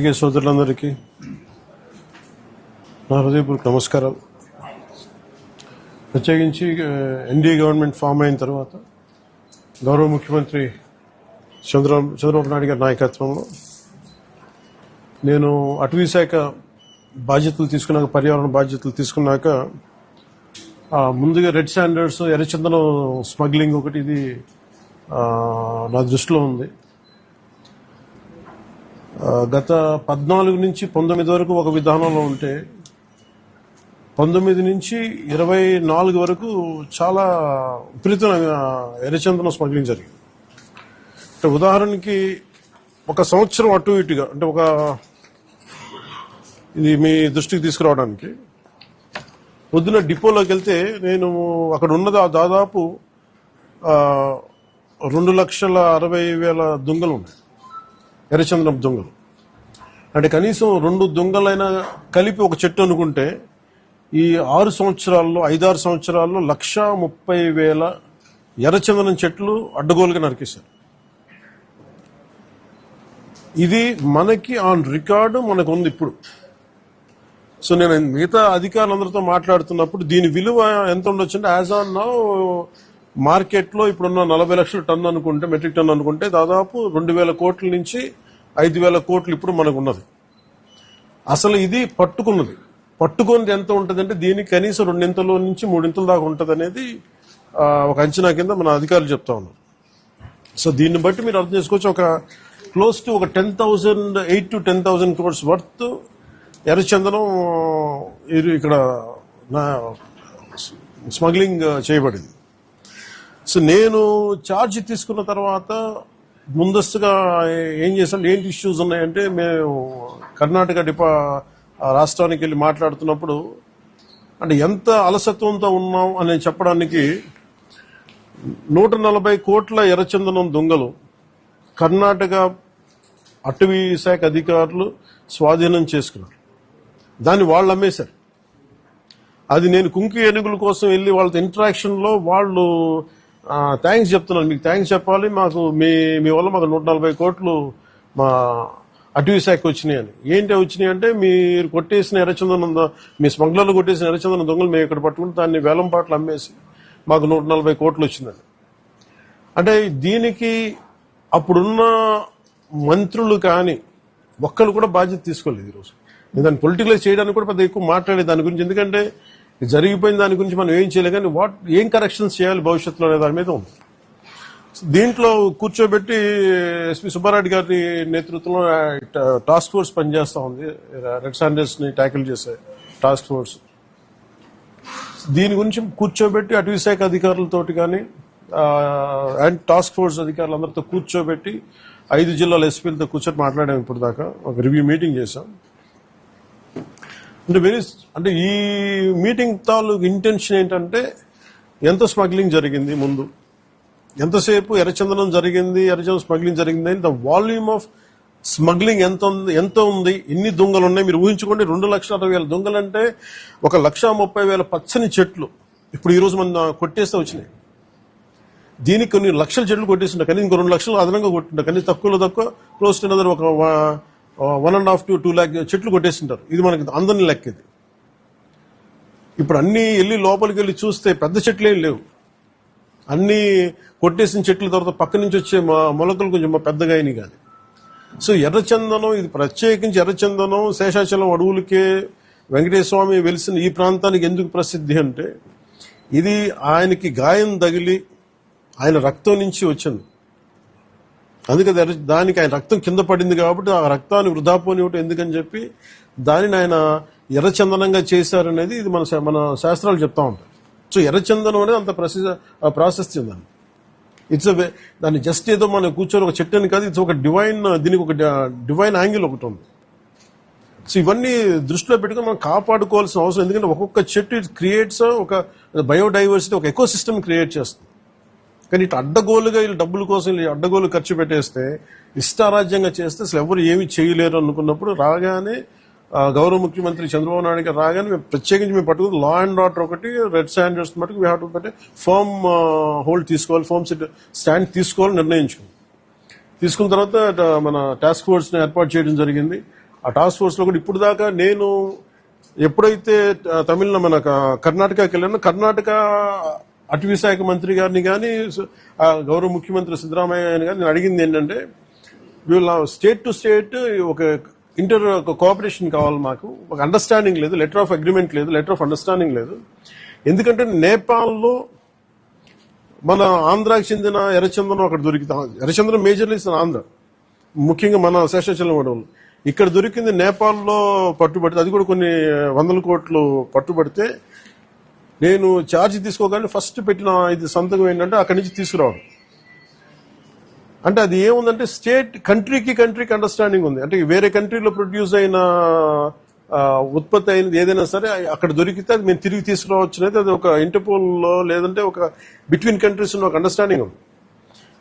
పాత్రికేయ సోదరులందరికీ నా హృదయపూర్వక నమస్కారాలు. ప్రత్యేకించి ఎన్డీఏ గవర్నమెంట్ ఫామ్ అయిన తర్వాత గౌరవ ముఖ్యమంత్రి చంద్రబాబు నాయుడు గారి నాయకత్వంలో నేను అటవీ శాఖ బాధ్యతలు తీసుకున్నాక, పర్యావరణ బాధ్యతలు తీసుకున్నాక ముందుగా రెడ్ శాండర్స్, ఎర్రచందనం స్మగ్లింగ్ ఒకటి ఇది నా దృష్టిలో ఉంది. గత 14 నుంచి 19 వరకు ఒక విధానంలో ఉంటే 19 నుంచి 24 వరకు చాలా విపరీతమైన ఎర్రచందనం స్మగ్లింగ్ జరిగింది. అంటే ఉదాహరణకి ఒక సంవత్సరం అటు ఇటుగా, అంటే ఇది మీ దృష్టికి తీసుకురావడానికి, పొద్దున డిపోలోకి వెళ్తే నేను అక్కడ ఉన్నది దాదాపు 2,60,60,000 దుంగలు ఉన్నాయి, ఎర్రచందనం దుంగలు. అంటే కనీసం 2 దుంగలైనా కలిపి ఒక చెట్టు అనుకుంటే ఈ 6 సంవత్సరాల్లో 5-6 సంవత్సరాల్లో 1,30,000 ఎర్రచందనం చెట్లు అడ్డగోలుగా నరికేశారు. ఇది మనకి ఆన్ రికార్డు మనకు ఉంది ఇప్పుడు. సో నేను మిగతా అధికారులందరితో మాట్లాడుతున్నప్పుడు దీని విలువ ఎంత ఉండొచ్చు అంటే, యాజ్ ఆన్ నౌ మార్కెట్లో ఇప్పుడున్న 40 లక్షల టన్ను అనుకుంటే, మెట్రిక్ టన్ అనుకుంటే దాదాపు 2,000 కోట్ల నుంచి 5,000 కోట్లు ఇప్పుడు మనకు ఉన్నది. అసలు ఇది పట్టుకున్నది ఎంత ఉంటుంది అంటే దీనికి కనీసం 2 నుంచి 3 దాకా ఉంటుంది అనేది ఒక అంచనా కింద మన అధికారులు చెప్తా ఉన్నారు. సో దీన్ని బట్టి మీరు అర్థం చేసుకోవచ్చు, ఒక close to 8,000 to 10,000 crores worth ఎర్రచందనం ఇక్కడ స్మగ్లింగ్ చేయబడింది. సో నేను ఛార్జ్ తీసుకున్న తర్వాత ముందస్తుగా ఏం చేశాం, ఏంటి ఇష్యూస్ ఉన్నాయంటే, మేము కర్ణాటక రాష్ట్రానికి వెళ్ళి మాట్లాడుతున్నప్పుడు అంటే ఎంత అలసత్వంతో ఉన్నాం అని చెప్పడానికి 140 కోట్ల ఎర్రచందనం దొంగలు కర్ణాటక అటవీ శాఖ అధికారులు స్వాధీనం చేసుకున్నారు. దాన్ని వాళ్ళు అమ్మేశారు. అది నేను కుంకి ఏనుగుల కోసం వెళ్ళి వాళ్ళతో ఇంటరాక్షన్ లో వాళ్ళు థ్యాంక్స్ చెప్తున్నాను, మీకు థ్యాంక్స్ చెప్పాలి, మాకు మీ వల్ల మాకు 140 కోట్లు మా అటవీ శాఖ వచ్చినాయి అని. ఏంటి వచ్చినాయి అంటే, మీరు కొట్టేసిన ఎర్రచందనం, మీ స్మగ్లర్లు కొట్టేసిన ఎర్రచందనం దొంగలు మేము ఇక్కడ పట్టుకుని దాన్ని వేలం పాటలు అమ్మేసి మాకు 140 కోట్లు వచ్చిందని. అంటే దీనికి అప్పుడున్న మంత్రులు కానీ ఒక్కరు కూడా బాధ్యత తీసుకోలేదు. ఈరోజు నేను దాన్ని పొలిటికలైజ్ చేయడానికి కూడా పెద్ద ఎక్కువ మాట్లాడే దాని గురించి, ఎందుకంటే జరిగిపోయిన దాని గురించి మనం ఏం చేయలేదు, కానీ ఏం కరెక్షన్స్ చేయాలి భవిష్యత్తులో అనే దాని మీద ఉంది. దీంట్లో కూర్చోబెట్టి ఎస్పీ సుబ్బారెడ్డి గారి నేతృత్వంలో టాస్క్ ఫోర్స్ పనిచేస్తా ఉంది, రెడ్ శాండర్స్ ని ట్యాకిల్ చేసే టాస్క్ ఫోర్స్. దీని గురించి కూర్చోబెట్టి అటవీ శాఖ అధికారులతోటి కానీ అండ్ టాస్క్ ఫోర్స్ అధికారులందరితో కూర్చోబెట్టి 5 జిల్లాల ఎస్పీలతో కూర్చొని మాట్లాడాము. ఇప్పుడు దాకా ఒక రివ్యూ మీటింగ్ చేశాం. అంటే ఈ మీటింగ్ తాలూకు ఇంటెన్షన్ ఏంటంటే, ఎంత స్మగ్లింగ్ జరిగింది, ముందు ఎంతసేపు ఎర్రచందనం జరిగింది, ఎర్రచందనం స్మగ్లింగ్ జరిగింది, ద వాల్యూమ్ ఆఫ్ స్మగ్లింగ్ ఎంత ఉంది, ఎన్ని దొంగలు ఉన్నాయి మీరు ఊహించుకోండి. 2,60,000 దొంగలు అంటే 1,30,000 పచ్చని చెట్లు ఇప్పుడు ఈ రోజు మన కొట్టేస్తే వచ్చినాయి. దీనికి కొన్ని లక్షల చెట్లు కొట్టేస్తుంటాయి, కానీ ఇంకో 2 లక్షలు అదనంగా కొట్టుంటారు, కానీ తక్కువ క్లోజ్ టు ఒక 1.5 to 2 lakh చెట్లు కొట్టేస్తుంటారు. ఇది మనకి అందరిని లెక్క. ఇది ఇప్పుడు అన్ని వెళ్ళి లోపలికి వెళ్ళి చూస్తే పెద్ద చెట్లు ఏం లేవు, అన్ని కొట్టేసిన చెట్ల తర్వాత పక్క నుంచి వచ్చే మొలకలు కొంచెం పెద్దగా అయినాయి. కానీ సో ఎర్రచందనం, ఇది ప్రత్యేకించి ఎర్రచందనం శేషాచలం అడవులకే వెంకటేశ్వర స్వామి వెలిసిన ఈ ప్రాంతానికి ఎందుకు ప్రసిద్ధి అంటే, ఇది ఆయనకి గాయం తగిలి ఆయన రక్తం నుంచి వచ్చింది. అందుకే దానికి ఆయన రక్తం కింద పడింది కాబట్టి ఆ రక్తాన్ని వృధా పోనివ్వటం ఎందుకని చెప్పి దానిని ఆయన ఎర్రచందనంగా చేశారనేది ఇది మన శాస్త్రాలు చెప్తా ఉంటాయి. సో ఎర్రచందనం అనేది అంత ప్రాశస్త్యం దాన్ని. దాన్ని జస్ట్ ఏదో మనం కూర్చొని ఒక చెట్టు అని కాదు, ఇది ఒక డివైన్, దీనికి ఒక డివైన్ యాంగిల్ ఒకటి ఉంది. సో ఇవన్నీ దృష్టిలో పెట్టుకుని మనం కాపాడుకోవాల్సిన అవసరం, ఎందుకంటే ఒక్కొక్క చెట్టు ఇట్ క్రియేట్స్ ఒక బయోడైవర్సిటీ, ఒక ఎకో సిస్టమ్ క్రియేట్ చేస్తుంది. కానీ ఇటు అడ్డగోలుగా వీళ్ళు డబ్బుల కోసం అడ్డగోలు ఖర్చు పెట్టేస్తే, ఇష్టారాజ్యంగా చేస్తే అసలు ఎవరు ఏమి చేయలేరు అనుకున్నప్పుడు రాగానే గౌరవ ముఖ్యమంత్రి చంద్రబాబు నాయుడు గారు రాగానే మేము ప్రత్యేకించి మేము పట్టుకుని లా అండ్ ఆర్డర్ ఒకటి, రెడ్ శాండర్స్ మటుకు వీ హ్యావ్ టు పెట్టి ఫర్మ్ హోల్డ్ తీసుకోవాలి, ఫర్మ్ స్టాండ్ తీసుకోవాలని నిర్ణయించుకున్నాం. తీసుకున్న తర్వాత మన టాస్క్ ఫోర్స్ ని ఏర్పాటు చేయడం జరిగింది. ఆ టాస్క్ ఫోర్స్ లో కూడా ఇప్పుడు దాకా నేను ఎప్పుడైతే తమిళ మన కర్ణాటకకి వెళ్ళానో, కర్ణాటక అటవీ శాఖ మంత్రి గారిని కానీ గౌరవ ముఖ్యమంత్రి సిద్ధరామయ్య గారిని నేను అడిగింది ఏంటంటే, వీళ్ళ స్టేట్ టు స్టేట్ ఒక కోఆపరేషన్ కావాలి, మాకు ఒక అండర్స్టాండింగ్ లేదు, లెటర్ ఆఫ్ అగ్రిమెంట్ లేదు, లెటర్ ఆఫ్ అండర్స్టాండింగ్ లేదు. ఎందుకంటే నేపాల్లో మన ఆంధ్రాకి చెందిన ఎర్రచందనం అక్కడ దొరికితే, ఎర్రచందనం మేజర్లీ ఆంధ్ర, ముఖ్యంగా మన శేషాచలం అడవులు, ఇక్కడ దొరికింది నేపాల్లో పట్టుబడితే, అది కూడా కొన్ని 100 కోట్లు పట్టుబడితే, నేను ఛార్జ్ తీసుకోగానే ఫస్ట్ పెట్టిన ఇది సంతకం ఏంటంటే అక్కడి నుంచి తీసుకురావడం. అంటే అది ఏముందంటే కంట్రీకి అండర్స్టాండింగ్ ఉంది. అంటే వేరే కంట్రీలో ప్రొడ్యూస్ అయిన ఉత్పత్తి అయినది ఏదైనా సరే అక్కడ దొరికితే అది మేము తిరిగి తీసుకురావచ్చు అనేది, అది ఒక ఇంటర్పోల్ లో లేదంటే ఒక బిట్వీన్ కంట్రీస్ ఉన్న ఒక అండర్స్టాండింగ్ ఉంది.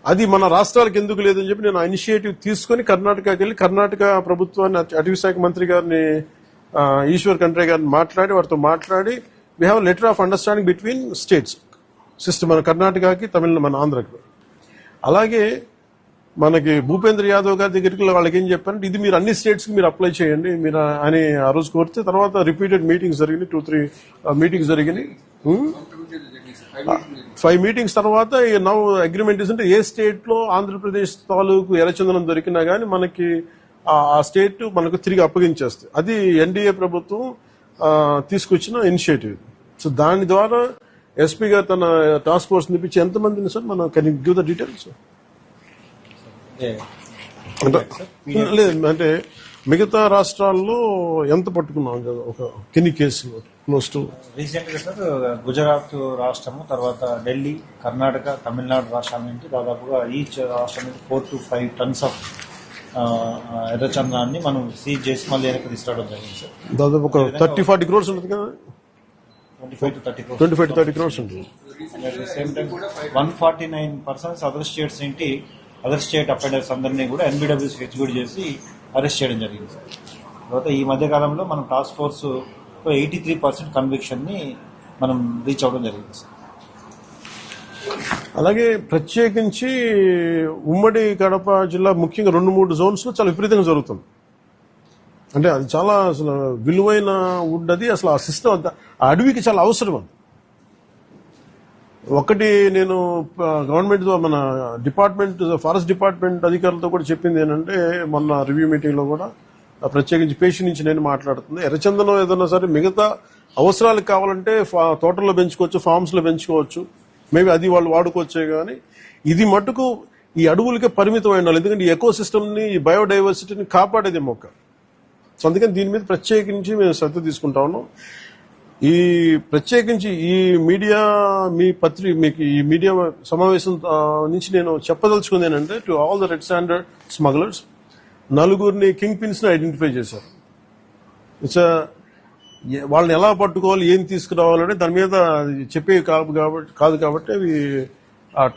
అది మన రాష్ట్రాలకు ఎందుకు లేదని చెప్పి నేను ఇనిషియేటివ్ తీసుకుని కర్ణాటకకి వెళ్ళి కర్ణాటక ప్రభుత్వాన్ని, అటవీ శాఖ మంత్రి గారిని ఈశ్వర్ ఖండ్రే గారిని మాట్లాడి, వారితో మాట్లాడి we have letter of understanding between states system, మన కర్ణాటకకి మన ఆంధ్రకి. అలాగే మనకి భూపేంద్ర యాదవ్ గారి దగ్గరికి వాళ్ళకి ఏం చెప్పారంటే, ఇది మీరు అన్ని స్టేట్స్ కి మీరు అప్లై చేయండి మీరు అని ఆ రోజు కోరితే, తర్వాత రిపీటెడ్ మీటింగ్స్ జరిగినాయి, 2-3 మీటింగ్స్ జరిగినాయి. 5 మీటింగ్స్ తర్వాత నౌ అగ్రిమెంట్ అంటే ఏ స్టేట్ లో ఆంధ్రప్రదేశ్ తాలూకు ఎర్రచందనం దొరికినా గానీ మనకి ఆ స్టేట్ మనకు తిరిగి అప్పగించేస్తుంది. అది ఎన్డీఏ ప్రభుత్వం తీసుకొచ్చిన ఇనిషియేటివ్. సో దాని ద్వారా ఎస్పీ గారు తన టాస్క్ ఫోర్స్ నిపించి ఎంతమందిని సార్ మనం can you give the details? లేదు అంటే మిగతా రాష్ట్రాల్లో ఎంత పట్టుకున్నాం కదా, ఒక కిన్ని కేసులు క్లోజ్ టు రీసెంట్ గా సార్ గుజరాత్ రాష్ట్రము, తర్వాత ఢిల్లీ, కర్ణాటక, తమిళనాడు రాష్ట్రాల నుంచి దాదాపుగా ఈచ్ రాష్ట్రం నుంచి 4 to 5 tons ఆఫ్ ఎర్రచందనాన్ని మనం సీజ్ చేసి మళ్ళీ వెనక్కి తీసుకురావడం జరిగింది సార్. దాదాపు ఒక 30-40 crores ఉంటుంది కదా, 25 to 30 crores. 25 to 30 crores ఉంటుంది. At the same time 149 persons other states ఏంటి, అదర్ స్టేట్ అఫెండర్స్ అందరినీ కూడా ఎన్బిడబ్ల్యూసీ ఎగ్జిక్యూట్ చేసి అరెస్ట్ చేయడం జరిగింది సార్. తర్వాత ఈ మధ్య కాలంలో మనం టాస్క్ ఫోర్స్ 83% కన్విక్షన్ ని మనం రీచ్ అవ్వడం జరిగింది సార్. అలాగే ప్రత్యేకించి ఉమ్మడి కడప జిల్లా ముఖ్యంగా 2-3 జోన్స్ లో చాలా విపరీతంగా జరుగుతుంది. అంటే అది చాలా అసలు విలువైన వుడ్, అది అసలు ఆ సిస్టమ్ అంతా ఆ అడవికి చాలా అవసరం. అది ఒకటి నేను గవర్నమెంట్ మన డిపార్ట్మెంట్, ఫారెస్ట్ డిపార్ట్మెంట్ అధికారులతో కూడా చెప్పింది ఏంటంటే, మొన్న రివ్యూ మీటింగ్ లో కూడా ప్రత్యేకించి పేషి నుంచి నేను మాట్లాడుతుంది, ఎర్రచందనం ఏదన్నా సరే మిగతా అవసరాలకు కావాలంటే తోటల్లో పెంచుకోవచ్చు, ఫార్మ్స్ లో పెంచుకోవచ్చు, మేబీ అది వాళ్ళు వాడుకోవచ్చే, కానీ ఇది మటుకు ఈ అడవులకే పరిమితం అయి ఉండాలి. ఎందుకంటే ఈ ఎకో సిస్టమ్ ని, ఈ బయోడైవర్సిటీని కాపాడేది మొక్క. సో అందుకని దీని మీద ప్రత్యేకించి మేము శ్రద్ధ తీసుకుంటా ఉన్నాం. ఈ ప్రత్యేకించి ఈ మీడియా మీకు ఈ మీడియా సమావేశం నుంచి నేను చెప్పదలుచుకుంది ఏంటంటే, to all the red sanders smugglers, 4 king pins ని ఐడెంటిఫై చేశారు. ఇట్స్ వాళ్ళని ఎలా పట్టుకోవాలి, ఏం తీసుకురావాలంటే దాని మీద చెప్పే కాదు కాబట్టి అవి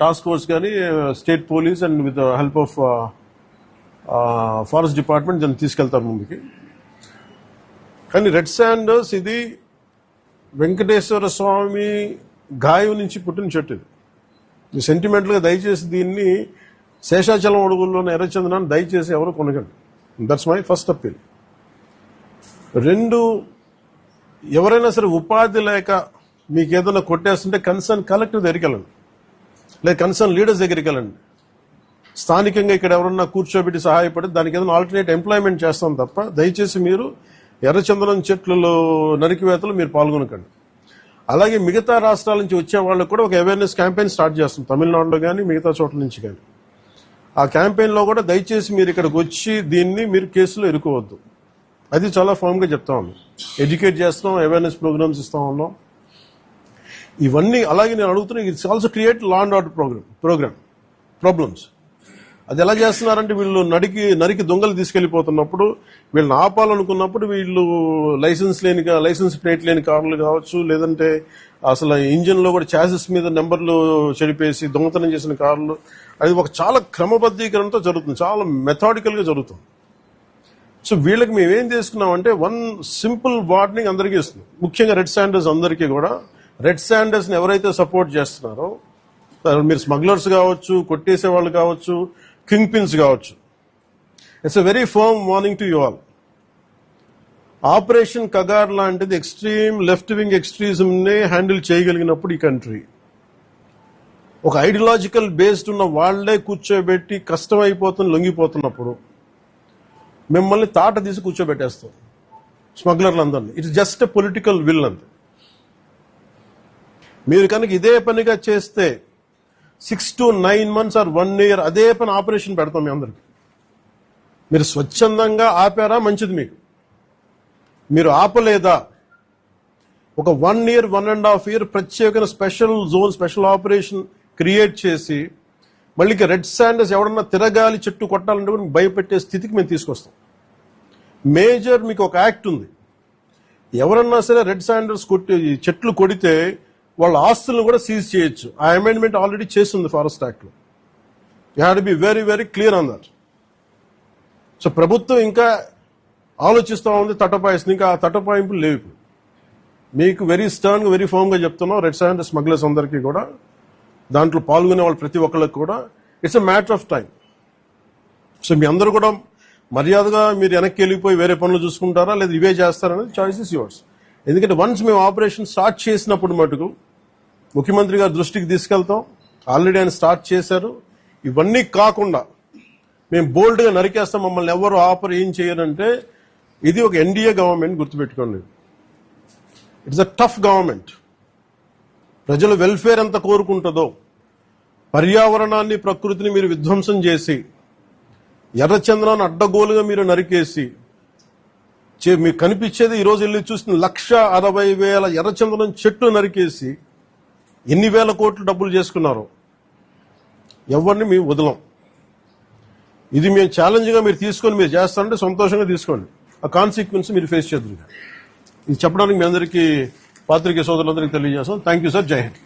టాస్క్ ఫోర్స్ కానీ state police and with help of forest department దాన్ని తీసుకెళ్తారు ముందుకి. కానీ రెడ్ శాండర్స్ ఇది వెంకటేశ్వర స్వామి గాయం నుంచి పుట్టిన చెట్టు. ఇది సెంటిమెంటల్ గా దయచేసి దీన్ని శేషాచలం అడుగుల్లోని ఎర్రచందనాన్ని దయచేసి ఎవరు కొనగండి. That's my first appeal. 2, ఎవరైనా సరే ఉపాధి లేక మీకు ఏదైనా కొట్టేస్తుంటే కన్సర్న్ కలెక్టర్ దగ్గరికి వెళ్ళండి, లేదా కన్సర్న్ లీడర్స్ దగ్గరికి వెళ్ళండి. స్థానికంగా ఇక్కడ ఎవరన్నా కూర్చోబెట్టి సహాయపడి దానికి ఏదైనా ఆల్టర్నేట్ ఎంప్లాయ్మెంట్ చేస్తాం తప్ప దయచేసి మీరు ఎర్రచందనం చెట్లలో నరికివేతలు మీరు పాల్గొనకండి. అలాగే మిగతా రాష్ట్రాల నుంచి వచ్చే వాళ్ళకు కూడా ఒక అవేర్నెస్ క్యాంపెయిన్ స్టార్ట్ చేస్తాం, తమిళనాడులో కానీ మిగతా చోట్ల నుంచి కానీ. ఆ క్యాంపెయిన్ లో కూడా దయచేసి మీరు ఇక్కడికి వచ్చి దీన్ని మీరు కేసులో ఇరుకోవద్దు, అది చాలా ఫామ్ గా చెప్తా ఉన్నాం. ఎడ్యుకేట్ చేస్తున్నాం, అవేర్నెస్ ప్రోగ్రామ్స్ ఇస్తా ఉన్నాం, ఇవన్నీ. అలాగే నేను అడుగుతున్నా, it's also create law and order program problems. అది ఎలా చేస్తున్నారంటే, వీళ్ళు నరికి దొంగలు తీసుకెళ్లిపోతున్నప్పుడు వీళ్ళని ఆపాలనుకున్నప్పుడు వీళ్ళు లైసెన్స్ ప్లేట్ లేని కార్లు కావచ్చు, లేదంటే అసలు ఇంజిన్ లో కూడా చాసిస్ మీద నెంబర్లు చెడిపేసి దొంగతనం చేసిన కార్లు, అది ఒక చాలా క్రమబద్ధీకరణతో జరుగుతుంది, చాలా మెథాడికల్ గా జరుగుతుంది. సో వీళ్ళకి మేమేం చేసుకున్నామంటే, 1 సింపుల్ వార్నింగ్ అందరికీ ఇస్తుంది, ముఖ్యంగా రెడ్ శాండర్స్ అందరికీ కూడా. రెడ్ శాండర్స్ ని ఎవరైతే సపోర్ట్ చేస్తున్నారో, మీరు స్మగ్లర్స్ కావచ్చు, కొట్టేసే వాళ్ళు కావచ్చు, కింగ్ పిన్స్ కావచ్చు, it's a very firm warning to you all. Operation Kagar లాంటిది ఎక్స్ట్రీమ్ లెఫ్ట్ వింగ్ ఎక్స్ట్రీజం నే హ్యాండిల్ చేయగలిగినప్పుడు ఈ కంట్రీ ఒక ఐడియాలజికల్ బేస్డ్ ఉన్న వాళ్లే కూర్చోబెట్టి కష్టమైపోతున్న లొంగిపోతున్నప్పుడు మిమ్మల్ని తాట తీసి కూర్చోబెట్టేస్తాం స్మగ్లర్లందరినీ. It's just a political will అంతే. మీరు కనుక ఇదే పనిగా చేస్తే 6 to 9 months ఆర్ 1 year అదే పని ఆపరేషన్ పెడతాం మీ అందరికి. మీరు స్వచ్ఛందంగా ఆపారా మంచిది, మీకు మీరు ఆపలేదా ఒక 1 year 1.5 year ప్రత్యేకమైన special zone special operation create చేసి మళ్ళీ రెడ్ శాండర్స్ ఎవడన్నా తిరగాలి చెట్టు కొట్టాలంటే కూడా భయపెట్టే స్థితికి మేము తీసుకొస్తాం. మేజర్ మీకు ఒక యాక్ట్ ఉంది, ఎవరన్నా సరే రెడ్ శాండర్స్ చెట్లు కొడితే వాళ్ళ ఆస్తులను కూడా సీజ్ చేయొచ్చు. ఆ అమెండ్మెంట్ ఆల్రెడీ చేస్తుంది ఫారెస్ట్ యాక్ట్ లో. You have to be very very clear on that. So ప్రభుత్వం ఇంకా ఆలోచిస్తూ ఉంది తటపాయిస్తుంది, ఇంకా ఆ తటపాయింపులు లేవు. మీకు వెరీ స్టర్న్ గా వెరీ ఫర్మ్ గా చెప్తున్నాం, రెడ్ శాండర్ స్మగ్లర్స్ అందరికీ కూడా దాంట్లో పాల్గొనే వాళ్ళు ప్రతి ఒక్కళ్ళకి కూడా it's a matter of time. So మీ అందరూ కూడా మర్యాదగా మీరు వెనక్కి వెళ్ళిపోయి వేరే పనులు చూసుకుంటారా లేదా ఇవే చేస్తారనేది చాయిస్ ఇస్ యువర్స్. ఎందుకంటే వన్స్ మేము ఆపరేషన్ స్టార్ట్ చేసినప్పుడు మటుకు ముఖ్యమంత్రి గారి దృష్టికి తీసుకెళ్తాం, ఆల్రెడీ ఆయన స్టార్ట్ చేశారు. ఇవన్నీ కాకుండా మేము బోల్డ్ గా నరికేస్తాం, మమ్మల్ని ఎవరు ఆపరు ఏం చేయరంటే ఇది ఒక ఎన్డీఏ గవర్నమెంట్, గుర్తుపెట్టుకోండి. It's a tough government. ప్రజల వెల్ఫేర్ ఎంత కోరుకుంటుందో పర్యావరణాన్ని ప్రకృతిని మీరు విధ్వంసం చేసి ఎర్రచంద్రాన్ని అడ్డగోలుగా మీరు నరికేసి మీకు కనిపించేది ఈరోజు వెళ్ళి చూసిన 1,60,000 ఎర్రచంద్రం చెట్లు నరికేసి ఎన్ని వేల కోట్లు డబ్బులు చేసుకున్నారు. ఎవరిని మేము వదలం. ఇది మేము ఛాలెంజ్ గా మీరు తీసుకొని మీరు చేస్తారంటే సంతోషంగా తీసుకోండి, ఆ కాన్సిక్వెన్స్ మీరు ఫేస్ చేద్దరు. ఇది చెప్పడానికి మీ అందరికీ పాత్రికేయ సోదరులందరికీ తెలియజేస్తాం. Thank you sir. జై హింద్.